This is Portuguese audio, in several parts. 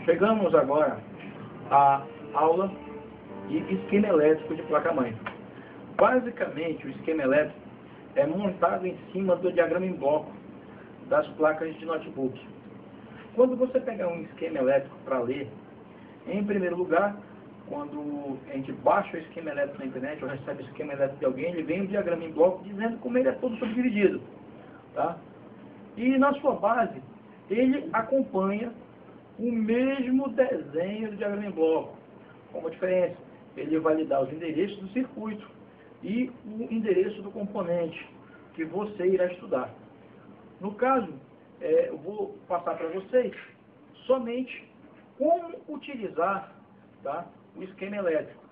Chegamos agora à aula de esquema elétrico de placa-mãe. Basicamente, o esquema elétrico é montado em cima do diagrama em bloco das placas de notebook. Quando você pegar um esquema elétrico para ler, em primeiro lugar, quando a gente baixa o esquema elétrico na internet ou recebe o esquema elétrico de alguém, ele vem o diagrama em bloco dizendo como ele é todo subdividido. Tá? E na sua base, ele acompanha o mesmo desenho do diagrama em bloco. Como diferença? Ele vai lhe dar os endereços do circuito e o endereço do componente que você irá estudar. No caso, eu vou passar para vocês somente como utilizar, tá, o esquema elétrico.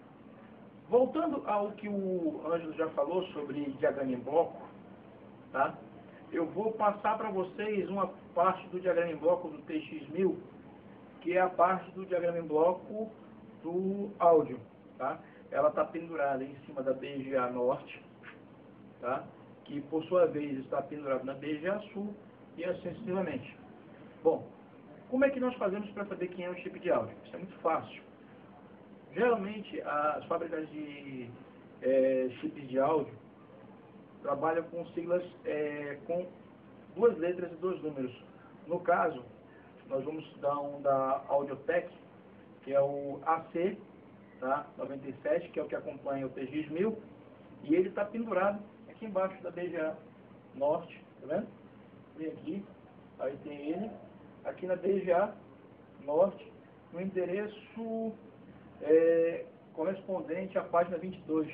Voltando ao que o Ângelo já falou sobre diagrama em bloco, tá, eu vou passar para vocês uma parte do diagrama em bloco do TX1000, que é a parte do diagrama em bloco do áudio. Tá? Ela está pendurada em cima da BGA Norte, tá? Que por sua vez está pendurada na BGA Sul e assim sucessivamente. Bom, como é que nós fazemos para saber quem é o chip de áudio? Isso é muito fácil. Geralmente as fábricas de chips de áudio trabalham com siglas com 2 letras e 2 números. No caso, nós vamos dar um da Audiotech, que é o AC, tá? 97, que é o que acompanha o TX1000, e ele está pendurado aqui embaixo da BGA Norte, tá vendo? Vem aqui, aí tem ele, aqui na BGA Norte, no endereço correspondente à página 22,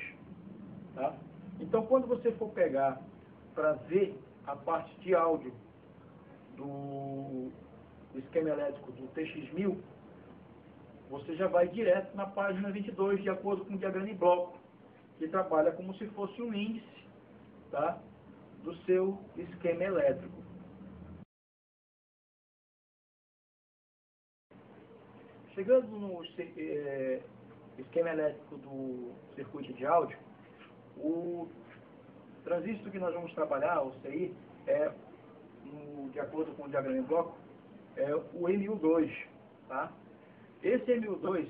tá? Então, quando você for pegar para ver a parte de áudio do esquema elétrico do TX1000, você já vai direto na página 22, de acordo com o diagrama em bloco, que trabalha como se fosse um índice, tá, do seu esquema elétrico. Chegando no esquema elétrico do circuito de áudio, o transistor que nós vamos trabalhar, o CI, de acordo com o diagrama em bloco, é o MU2, tá? Esse MU2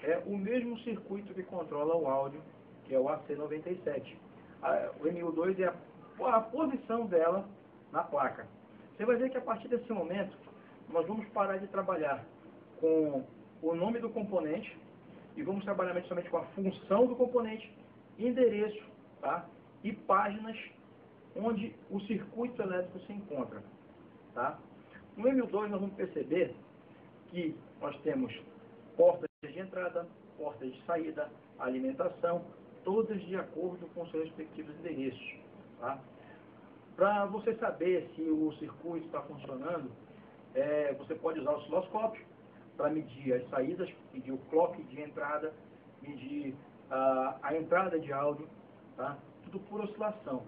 é o mesmo circuito que controla o áudio, que é o AC97. O MU2 é a posição dela na placa. Você vai ver que a partir desse momento, nós vamos parar de trabalhar com o nome do componente e vamos trabalhar somente com a função do componente, endereço, tá? E páginas onde o circuito elétrico se encontra. Tá? No MU2 nós vamos perceber que nós temos portas de entrada, portas de saída, alimentação, todas de acordo com seus respectivos endereços. Tá? Para você saber se o circuito está funcionando, você pode usar o osciloscópio para medir as saídas, medir o clock de entrada, medir a entrada de áudio, tá? Tudo por oscilação.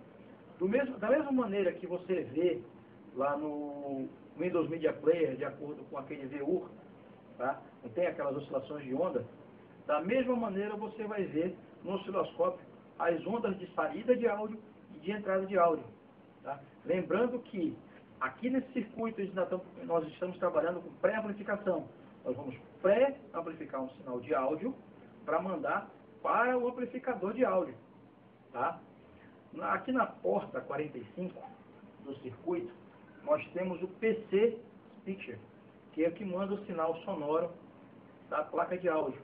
Da mesma maneira que você vê lá no Windows Media Player, de acordo com aquele VUR, tá? Não tem aquelas oscilações de onda? Da mesma maneira você vai ver no osciloscópio as ondas de saída de áudio e de entrada de áudio. Tá? Lembrando que aqui nesse circuito nós estamos trabalhando com pré-amplificação. Nós vamos pré-amplificar um sinal de áudio para mandar para o amplificador de áudio. Tá? Aqui na porta 45 do circuito, nós temos o PC Speaker, que é o que manda o sinal sonoro da placa de áudio.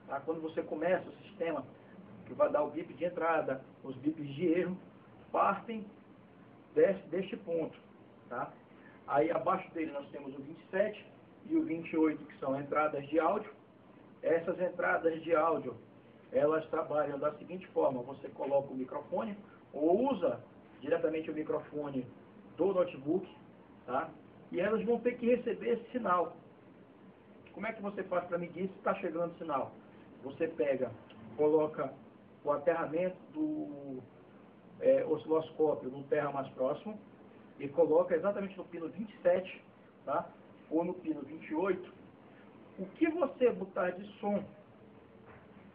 Tá? Quando você começa o sistema, que vai dar o bip de entrada, os bips de erro, partem deste ponto. Tá? Aí abaixo dele nós temos o 27 e o 28, que são entradas de áudio. Essas entradas de áudio, elas trabalham da seguinte forma: você coloca o microfone, ou usa diretamente o microfone do notebook, tá? E elas vão ter que receber esse sinal. Como é que você faz para medir se está chegando o sinal? Você coloca o aterramento do osciloscópio no terra mais próximo e coloca exatamente no pino 27, tá? Ou no pino 28. O que você botar de som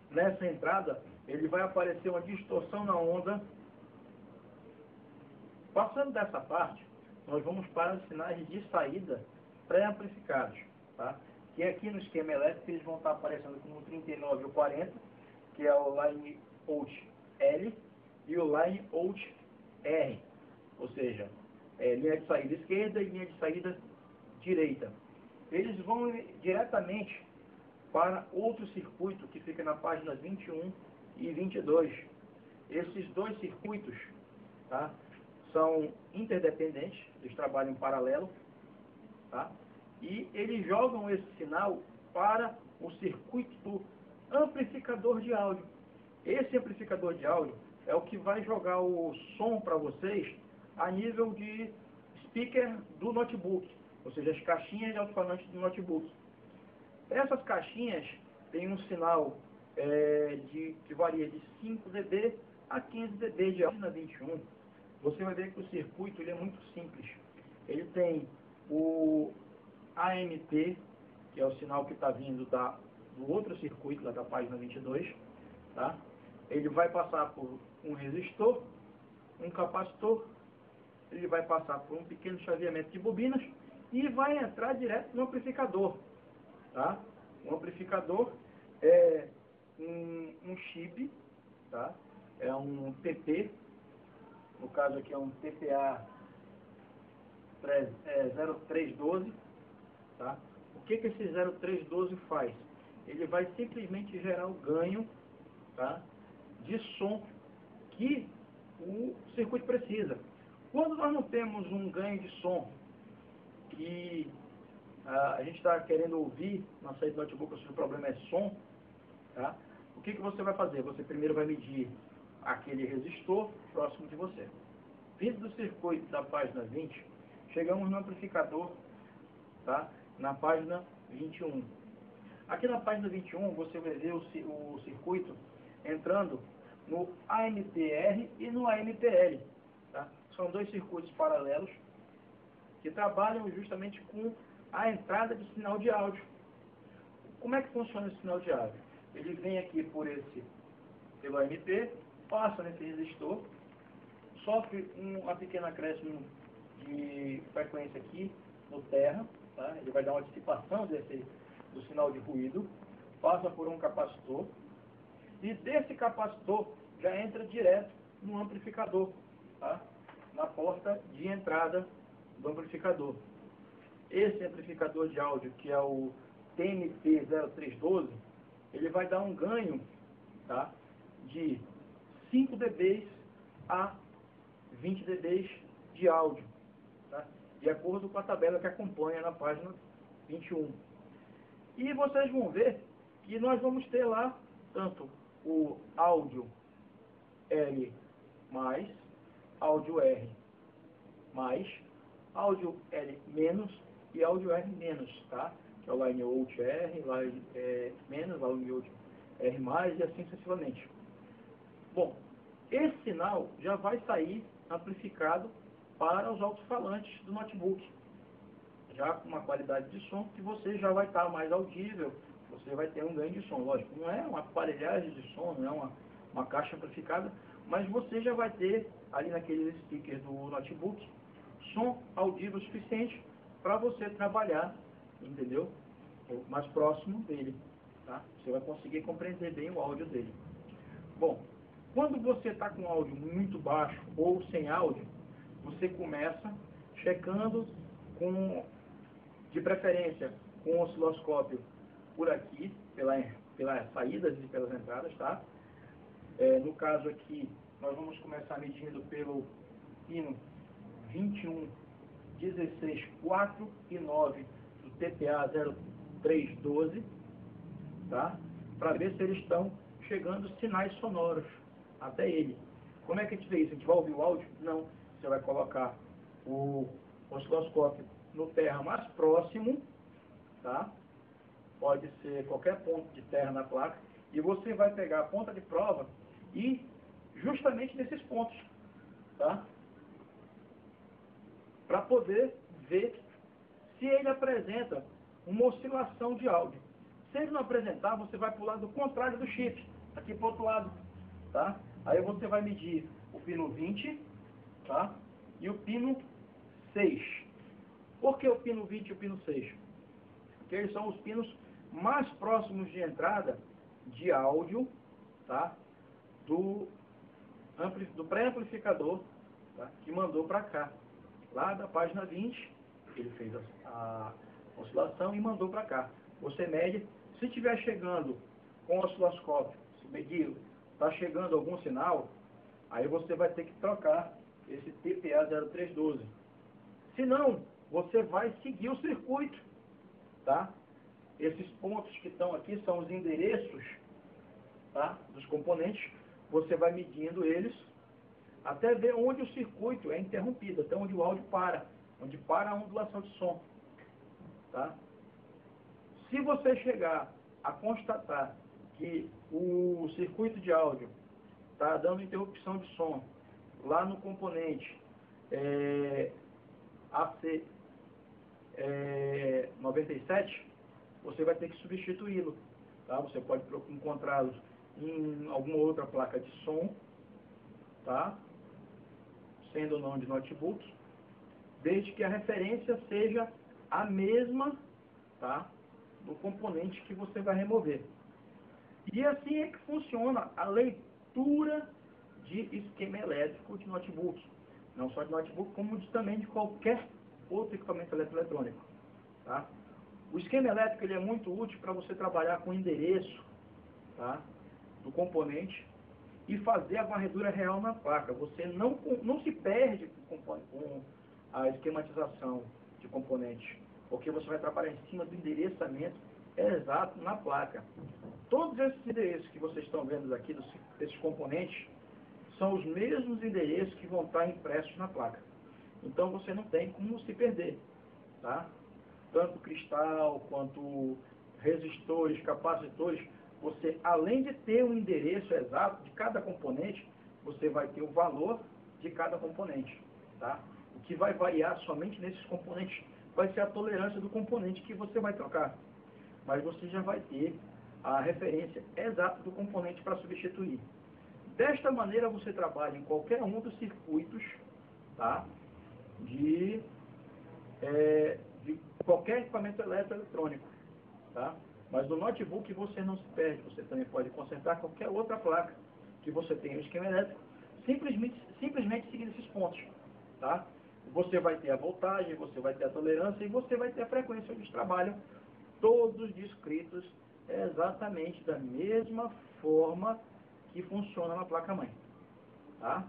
nessa entrada, ele vai aparecer uma distorção na onda. Passando dessa parte, nós vamos para os sinais de saída pré-amplificados. Tá? que aqui no esquema elétrico eles vão estar aparecendo como 39 ou 40, que é o Line Out L e o Line Out R, ou seja, linha de saída esquerda e linha de saída direita. Eles vão diretamente para outro circuito que fica na página 21 e 22. Esses dois circuitos, tá, são interdependentes, eles trabalham em paralelo, tá, e eles jogam esse sinal para o circuito do amplificador de áudio. Esse amplificador de áudio é o que vai jogar o som para vocês a nível de speaker do notebook, ou seja, as caixinhas de alto-falante do notebook. Essas caixinhas têm um sinal que varia de 5 dB a 15 dB de áudio na 21. Você vai ver que o circuito ele é muito simples. Ele tem o AMP, que é o sinal que está vindo do outro circuito, lá da página 22. Tá? Ele vai passar por um resistor, um capacitor, ele vai passar por um pequeno chaveamento de bobinas e vai entrar direto no amplificador. Tá? O amplificador é um chip, tá? É um TP, no caso aqui é um TPA 0312. Tá? O que esse 0312 faz? Ele vai simplesmente gerar o ganho, tá, de som que o circuito precisa. Quando nós não temos um ganho de som que a gente está querendo ouvir na saída do notebook, se o problema é som, tá? O que você vai fazer? Você primeiro vai medir aquele resistor próximo de você. Vindo do circuito da página 20, chegamos no amplificador, tá? Na página 21. Aqui na página 21 você vai ver o circuito entrando no AMPR e no AMPL. Tá? São dois circuitos paralelos que trabalham justamente com a entrada de sinal de áudio. Como é que funciona esse sinal de áudio? Ele vem aqui pelo AMP, passa nesse resistor, sofre uma pequena acréscimo de frequência aqui no terra, tá? Ele vai dar uma dissipação do sinal de ruído, passa por um capacitor, e desse capacitor já entra direto no amplificador, tá? Na porta de entrada do amplificador. Esse amplificador de áudio, que é o TMP0312, ele vai dar um ganho, tá, de 5 dB a 20 dB de áudio, tá, de acordo com a tabela que acompanha na página 21. E vocês vão ver que nós vamos ter lá tanto o áudio L+, áudio R+, áudio L- e áudio R-, tá? Que é o Line Out R, Line menos, Line Out R+, e assim sucessivamente. Bom, esse sinal já vai sair amplificado para os alto-falantes do notebook, já com uma qualidade de som que você já vai estar mais audível, você vai ter um ganho de som. Lógico, não é uma aparelhagem de som, não é uma caixa amplificada, mas você já vai ter ali naqueles speakers do notebook som audível suficiente para você trabalhar, entendeu? Mais próximo dele, tá? Você vai conseguir compreender bem o áudio dele. Bom, quando você está com áudio muito baixo ou sem áudio, você começa checando de preferência com o osciloscópio por aqui, pelas saídas e pelas entradas, tá? No caso aqui, nós vamos começar medindo pelo pino 21, 16, 4 e 9 do TPA 0312, tá? Para ver se eles estão chegando sinais sonoros até ele. Como é que a gente vê isso? A gente vai ouvir o áudio? Não. Você vai colocar o osciloscópio no terra mais próximo, tá? Pode ser qualquer ponto de terra na placa, e você vai pegar a ponta de prova e justamente nesses pontos, tá? Para poder ver se ele apresenta uma oscilação de áudio. Se ele não apresentar, você vai para o lado contrário do chip, aqui para o outro lado, tá? Aí você vai medir o pino 20, tá? E o pino 6. Por que o pino 20 e o pino 6? que eles são os pinos mais próximos de entrada de áudio, tá? do pré-amplificador, tá? Que mandou para cá. Lá da página 20, ele fez a oscilação e mandou para cá. Você mede, se estiver chegando com o osciloscópio, se medir, está chegando algum sinal, aí você vai ter que trocar esse TPA 0312. Se não, você vai seguir o circuito, tá? Esses pontos que estão aqui são os endereços, tá? Dos componentes. Você vai medindo eles até ver onde o circuito é interrompido, até onde o áudio para, onde para a ondulação de som, tá? Se você chegar a constatar que o circuito de áudio está dando interrupção de som lá no componente AC97, você vai ter que substituí-lo, tá? Você pode encontrá-los em alguma outra placa de som, tá? Sendo ou não de notebooks, desde que a referência seja a mesma, tá? Do componente que você vai remover. E assim é que funciona a leitura de esquema elétrico de notebooks. Não só de notebook, como também de qualquer outro equipamento eletrônico, tá? O esquema elétrico ele é muito útil para você trabalhar com o endereço, tá? Do componente e fazer a varredura real na placa. Você não se perde com a esquematização de componentes, porque você vai trabalhar em cima do endereçamento exato na placa. Todos esses endereços que vocês estão vendo aqui, desses componentes, são os mesmos endereços que vão estar impressos na placa. Então você não tem como se perder, tá? Tanto cristal, quanto resistores, capacitores, você, além de ter o endereço exato de cada componente, você vai ter o valor de cada componente, tá? O que vai variar somente nesses componentes vai ser a tolerância do componente que você vai trocar. Mas você já vai ter a referência exata do componente para substituir. Desta maneira você trabalha em qualquer um dos circuitos, tá? De qualquer equipamento eletrônico, tá? Mas no notebook você não se perde, você também pode consertar qualquer outra placa que você tenha no esquema elétrico, simplesmente seguindo esses pontos, tá? Você vai ter a voltagem, você vai ter a tolerância e você vai ter a frequência onde eles trabalham, todos descritos exatamente da mesma forma que funciona na placa-mãe, tá?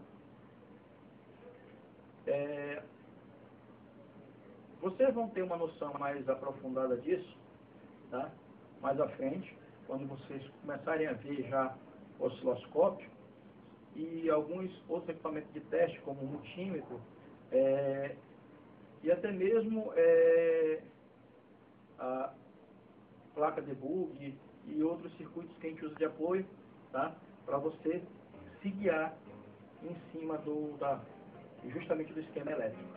Vocês vão ter uma noção mais aprofundada disso, tá? Mais à frente, quando vocês começarem a ver já o osciloscópio e alguns outros equipamentos de teste, como o multímetro, e até mesmo a placa debug e outros circuitos que a gente usa de apoio, tá? Para você se guiar em cima justamente do esquema elétrico.